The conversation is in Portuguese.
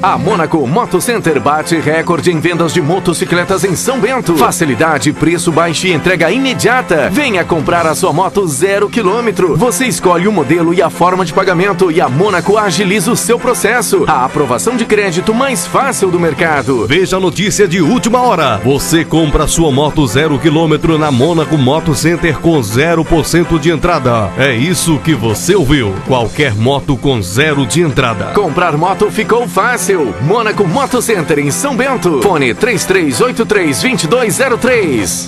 A Mônaco Moto Center bate recorde em vendas de motocicletas em São Bento. Facilidade, preço baixo e entrega imediata. Venha comprar a sua moto 0 km. Você escolhe o modelo e a forma de pagamento e a Mônaco agiliza o seu processo. A aprovação de crédito mais fácil do mercado. Veja a notícia de última hora. Você compra sua moto 0 km na Mônaco Moto Center com 0% de entrada. É isso que você ouviu. Qualquer moto com 0 de entrada. Comprar moto ficou fácil. Mônaco Moto Center em São Bento. Fone 3383-2203.